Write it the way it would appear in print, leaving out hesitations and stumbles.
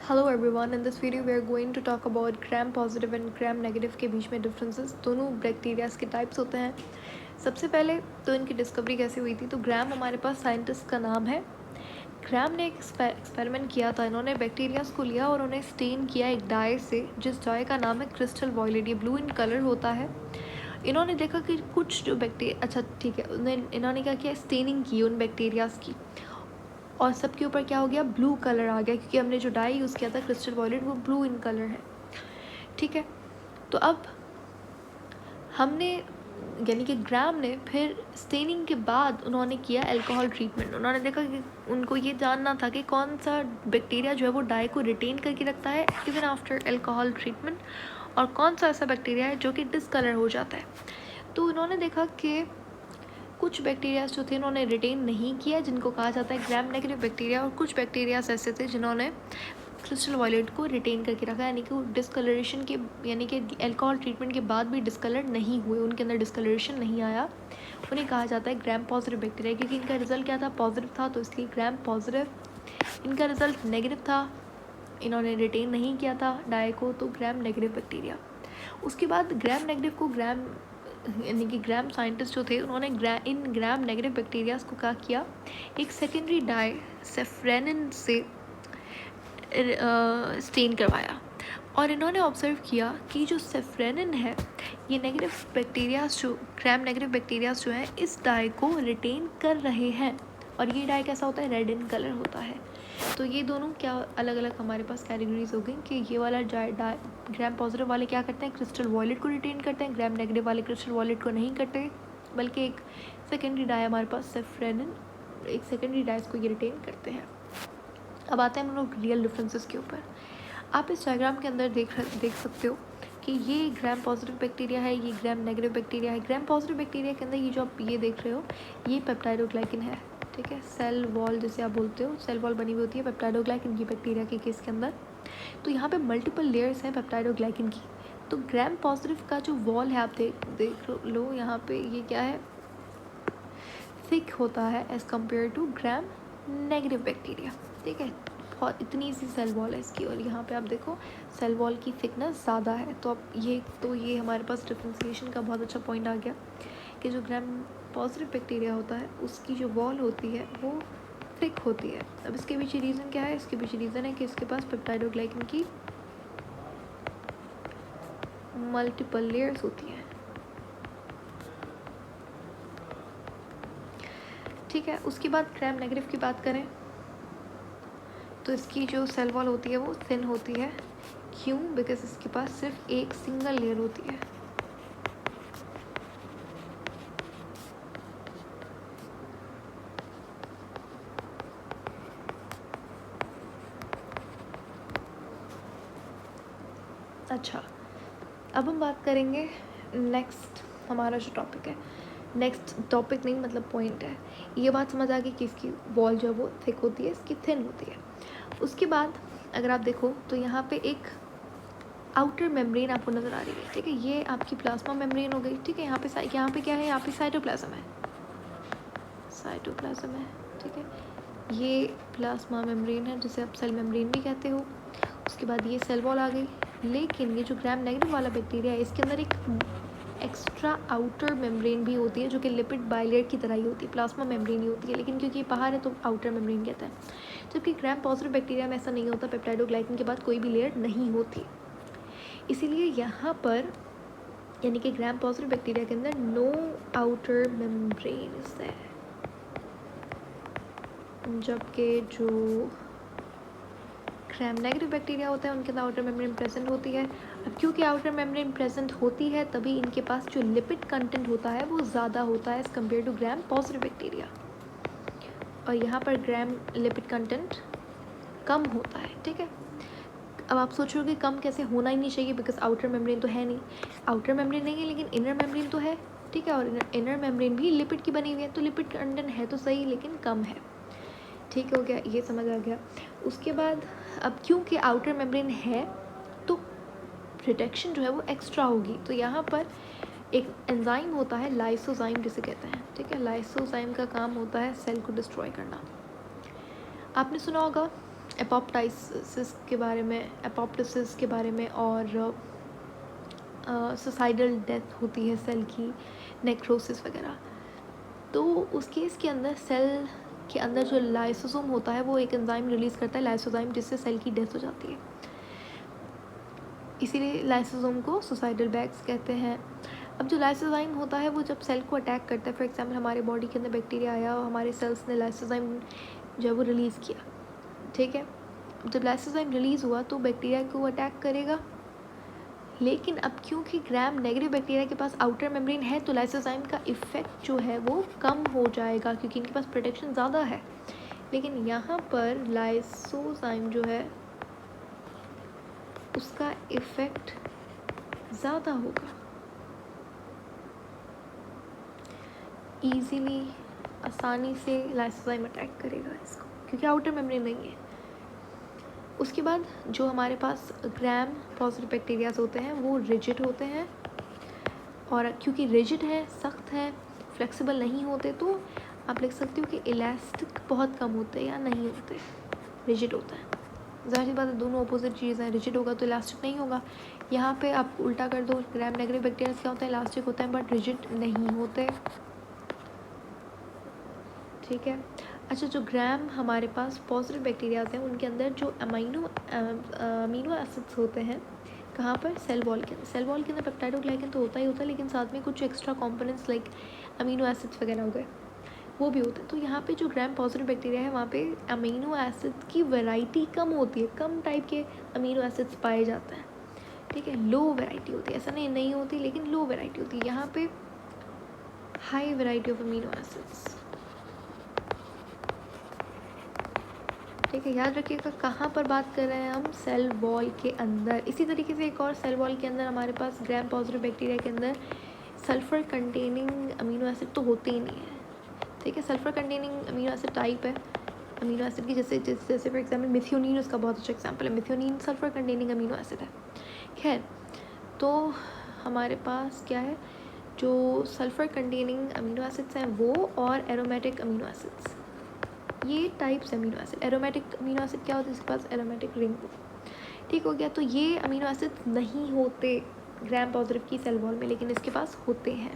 Hello everyone, in this video we are going to talk about Gram positive and Gram negative के बीच में differences. दोनों bacterias के types होते हैं। सबसे पहले तो इनकी डिस्कवरी कैसे हुई थी। तो ग्राम हमारे पास साइंटिस्ट का नाम है। ग्राम ने एक एक्सपेरिमेंट किया था। इन्होंने बैक्टीरियाज को लिया और उन्हें स्टेन किया एक डाई से, जिस डाई का नाम है क्रिस्टल वॉयलेट। ये ब्लू इन कलर होता है। इन्होंने देखा कि कुछ जो बैक्टीरिया, अच्छा ठीक है, इन्होंने क्या किया, स्टेनिंग की उन बैक्टीरियाज की, और सबके ऊपर क्या हो गया, ब्लू कलर आ गया, क्योंकि हमने जो डाई यूज़ किया था क्रिस्टल वॉयलेट वो ब्लू इन कलर है। ठीक है, तो अब हमने यानी कि ग्राम ने फिर स्टेनिंग के बाद उन्होंने किया अल्कोहल ट्रीटमेंट। उन्होंने देखा कि उनको ये जानना था कि कौन सा बैक्टीरिया जो है वो डाई को रिटेन करके रखता है इवन आफ्टर अल्कोहल ट्रीटमेंट, और कौन सा ऐसा बैक्टीरिया है जो कि डिसकलर हो जाता है। तो उन्होंने देखा कि कुछ बैक्टीरियाज जो थे उन्होंने रिटेन नहीं किया, जिनको कहा जाता है ग्राम नेगेटिव बैक्टीरिया, और कुछ बैक्टीरियाज ऐसे थे जिन्होंने क्रिस्टल वॉयलेट को रिटेन करके रखा, यानी कि वो डिस्कलरेशन के, यानी कि अल्कोहल ट्रीटमेंट के बाद भी डिस्कलर नहीं हुए, उनके अंदर डिस्कलरेशन नहीं आया। उन्हें कहा जाता है ग्राम पॉजिटिव बैक्टीरिया, क्योंकि इनका रिजल्ट क्या था, पॉजिटिव था, तो इसलिए ग्राम पॉजिटिव। इनका रिजल्ट नेगेटिव था, इन्होंने रिटेन नहीं किया था डाई को, तो ग्राम नेगेटिव बैक्टीरिया। उसके बाद ग्राम नेगेटिव को ग्राम, यानी कि ग्राम साइंटिस्ट जो थे उन्होंने इन ग्राम नेगेटिव बैक्टीरियाज को क्या किया, एक सेकेंडरी डाई सेफ्रेनिन से स्टेन करवाया, और इन्होंने ऑब्जर्व किया कि जो सेफ्रेनिन है, ये नेगेटिव बैक्टीरियाज जो ग्राम नेगेटिव बैक्टीरियाज जो हैं इस डाई को रिटेन कर रहे हैं, और ये डाई कैसा होता है, रेड इन कलर होता है। तो ये दोनों क्या अलग अलग हमारे पास कैटेगरीज हो गई कि ये वाला ग्राम पॉजिटिव वाले क्या करते हैं, क्रिस्टल वॉयलेट को रिटेन करते हैं, ग्राम नेगेटिव वाले क्रिस्टल वॉयलेट को नहीं करते, बल्कि एक सेकेंडरी डाई हमारे पास सेफ्रेनिन, एक सेकेंडरी डाइज को ये रिटेन करते हैं। अब आते हैं हम लोग रियल डिफरेंसेस के ऊपर। आप इस डायग्राम के अंदर देख सकते हो कि ये ग्राम पॉजिटिव बैक्टीरिया है, ये ग्राम नेगेटिव बैक्टीरिया है। ग्राम पॉजिटिव बैक्टीरिया के अंदर ये जो आप ये देख रहे हो, ये पेप्टाइडोग्लाइकिन है। ठीक है, सेल वॉल जिसे आप बोलते हो, सेल वॉल बनी हुई होती है पेप्टाइडोग्लाइकिन की बैक्टीरिया के केस के अंदर। तो यहाँ पे मल्टीपल लेयर्स हैं पेप्टाइडोग्लाइकिन की। तो ग्राम पॉजिटिव का जो वॉल है, आप देख लो यहाँ पे, ये क्या है, थिक होता है as compare to Gram negative bacteria. ठीक है, बहुत इतनी सी सेल वॉल है इसकी, और यहाँ पे आप देखो सेल वॉल की थिकनेस ज़्यादा है। तो अब ये हमारे पास डिफ्रेंसिएशन का बहुत अच्छा पॉइंट आ गया कि जो ग्राम पॉजिटिव बैक्टीरिया होता है उसकी जो वॉल होती है वो थिक होती है। अब इसके पीछे रीज़न क्या है, इसके पीछे रीज़न है कि इसके पास पेप्टाइडोग्लाइकिन की मल्टीपल लेयर्स होती हैं। ठीक है, उसके बाद ग्राम नेगेटिव की बात करें तो इसकी जो सेल वॉल होती है वो थिन होती है। क्यों? बिकॉज इसके पास सिर्फ एक सिंगल लेयर होती है। अच्छा, अब हम बात करेंगे नेक्स्ट, हमारा जो टॉपिक है, नेक्स्ट टॉपिक नहीं मतलब पॉइंट है, ये बात समझ आ गई कि इसकी वॉल जो है वो थिक होती है, इसकी थिन होती है। उसके बाद अगर आप देखो तो यहाँ पे एक आउटर मेम्ब्रेन आपको नज़र आ रही है। ठीक है, ये आपकी प्लाज्मा मेम्ब्रेन हो गई। ठीक है, यहाँ पे क्या है, यहाँ पे साइटोप्लाज्म है, साइटोप्लाज्म है। ठीक है, ये प्लाज्मा मेम्ब्रेन है जिसे आप सेल मेम्ब्रेन भी कहते हो। उसके बाद ये सेल वॉल आ गई। लेकिन ये जो ग्राम नेगेटिव वाला बैक्टीरिया है इसके अंदर एक एक्स्ट्रा आउटर मेम्ब्रेन भी होती है, जो कि लिपिड बाइलेयर की तरह ही होती है, प्लाज्मा मेम्ब्रेन ही होती है, लेकिन क्योंकि ये बाहर है तो आउटर मेम्ब्रेन कहता है। जबकि ग्राम पॉजिटिव बैक्टीरिया में ऐसा नहीं होता, पेप्टाइडोग्लाइकिन के बाद कोई भी लेयर नहीं होती। इसीलिए यहाँ पर यानी कि ग्राम पॉजिटिव बैक्टीरिया के अंदर no outer membrane is there, जबकि जो ग्राम नेगेटिव बैक्टीरिया होता है उनके अंदर आउटर मेम्ब्रेन प्रेजेंट होती है। अब क्योंकि आउटर मेम्ब्रेन प्रेजेंट होती है तभी इनके पास जो लिपिड कंटेंट होता है वो ज़्यादा होता है as compare to Gram positive bacteria, और यहाँ पर ग्राम लिपिड कंटेंट कम होता है। ठीक है, अब आप सोच रहे हो कि कम कैसे, होना ही नहीं चाहिए बिकॉज आउटर मेम्ब्रेन तो है नहीं। आउटर मेम्ब्रेन नहीं है लेकिन इनर मेम्ब्रेन तो है। ठीक है, और इनर मेम्ब्रेन भी लिपिड की बनी हुई है, तो लिपिड कंटेंट है तो सही लेकिन कम है। ठीक हो गया, ये समझ आ गया। उसके बाद अब क्योंकि आउटर मेम्ब्रेन है तो प्रोटेक्शन जो है वो एक्स्ट्रा होगी। तो यहाँ पर एक एंजाइम होता है लाइसोजाइम जिसे कहते हैं। ठीक है, लाइसोजाइम का काम होता है सेल को डिस्ट्रॉय करना। आपने सुना होगा एपोप्टाइसिस के बारे में, एपोप्टोसिस के बारे में, और सुसाइडल डेथ होती है सेल की, नेक्रोसिस वगैरह। तो उस केस के अंदर सेल के अंदर जो लाइसोसोम होता है वो एक एंजाइम रिलीज़ करता है, लाइसोजाइम, जिससे सेल की डेथ हो जाती है। इसीलिए लाइसोसोम को सुसाइडल बैग्स कहते हैं। अब जो लाइसोजाइम होता है वो जब सेल को अटैक करता है, फॉर एग्जांपल हमारे बॉडी के अंदर बैक्टीरिया आया और हमारे सेल्स ने लाइसोजाइम जो है वो रिलीज़ किया, ठीक है। जब लाइसोजाइम रिलीज़ हुआ तो बैक्टीरिया को अटैक करेगा, लेकिन अब क्योंकि ग्राम नेगेटिव बैक्टीरिया के पास आउटर मेम्ब्रेन है तो लाइसोजाइम का इफ़ेक्ट जो है वो कम हो जाएगा, क्योंकि इनके पास प्रोटेक्शन ज़्यादा है। लेकिन यहाँ पर लाइसोजाइम जो है उसका इफ़ेक्ट ज़्यादा होगा, ईजीली, आसानी से लाइसोजाइम अटैक करेगा इसको, क्योंकि आउटर मेम्ब्रेन नहीं है। उसके बाद जो हमारे पास ग्राम पॉजिटिव बैक्टीरियाज होते हैं वो रिजिड होते हैं, और क्योंकि रिजिड है, सख्त है, फ्लेक्सिबल नहीं होते, तो आप लिख सकते हो कि इलास्टिक बहुत कम होते हैं या नहीं होते, रिजिड होता है। ज़ाहिर सी बात है, दोनों अपोजिट चीज़ है, रिजिड होगा तो इलास्टिक नहीं होगा। यहाँ पे आप उल्टा कर दो, ग्राम नेगेटिव बैक्टीरिया क्या होता है, इलास्टिक होता है बट रिजिड नहीं होते, ठीक है। अच्छा, जो ग्राम हमारे पास पॉजिटिव बैक्टीरियाज हैं उनके अंदर जो अमीनो एसिड्स होते हैं, कहाँ पर, सेल वॉल के अंदर। सेल वॉल के अंदर पेप्टाइडोग्लाइकन तो होता ही होता है, लेकिन साथ में कुछ extra components like amino acids वगैरह हो गए, वो भी होते हैं। तो यहाँ पे जो ग्राम पॉजिटिव बैक्टीरिया है वहाँ पे अमीनो एसिड की वैरायटी कम होती है, कम टाइप के अमीनो एसिड्स पाए जाते हैं, ठीक है। लो वैरायटी होती है, ऐसा नहीं होती, लेकिन लो वैरायटी होती है। यहाँ पे high variety of amino acids, ठीक है। याद रखिएगा कहाँ पर बात कर रहे हैं हम, सेल वॉल के अंदर। इसी तरीके से एक और सेल वॉल के अंदर हमारे पास ग्राम पॉजिटिव बैक्टीरिया के अंदर सल्फ़र कंटेनिंग अमीनो एसिड तो होते ही नहीं है, ठीक है। Sulphur containing amino acid type है अमीनो एसिड की, जैसे फॉर एग्जांपल मिथियोनिन उसका बहुत अच्छा एग्जांपल है। Methionine sulphur containing amino acid है। खैर, तो हमारे पास क्या है, जो सल्फ़र कंटेनिंग अमीनो एसिड्स हैं वो, और एरोमेटिक अमीनो एसिड्स, ये types amino acid. Aromatic amino acid क्या होता है, इसके पास एरोमेटिक रिंग हो, ठीक हो गया। तो ये अमीनो एसिड नहीं होते ग्राम पॉजिटिव की सेल वॉल में, लेकिन इसके पास होते हैं।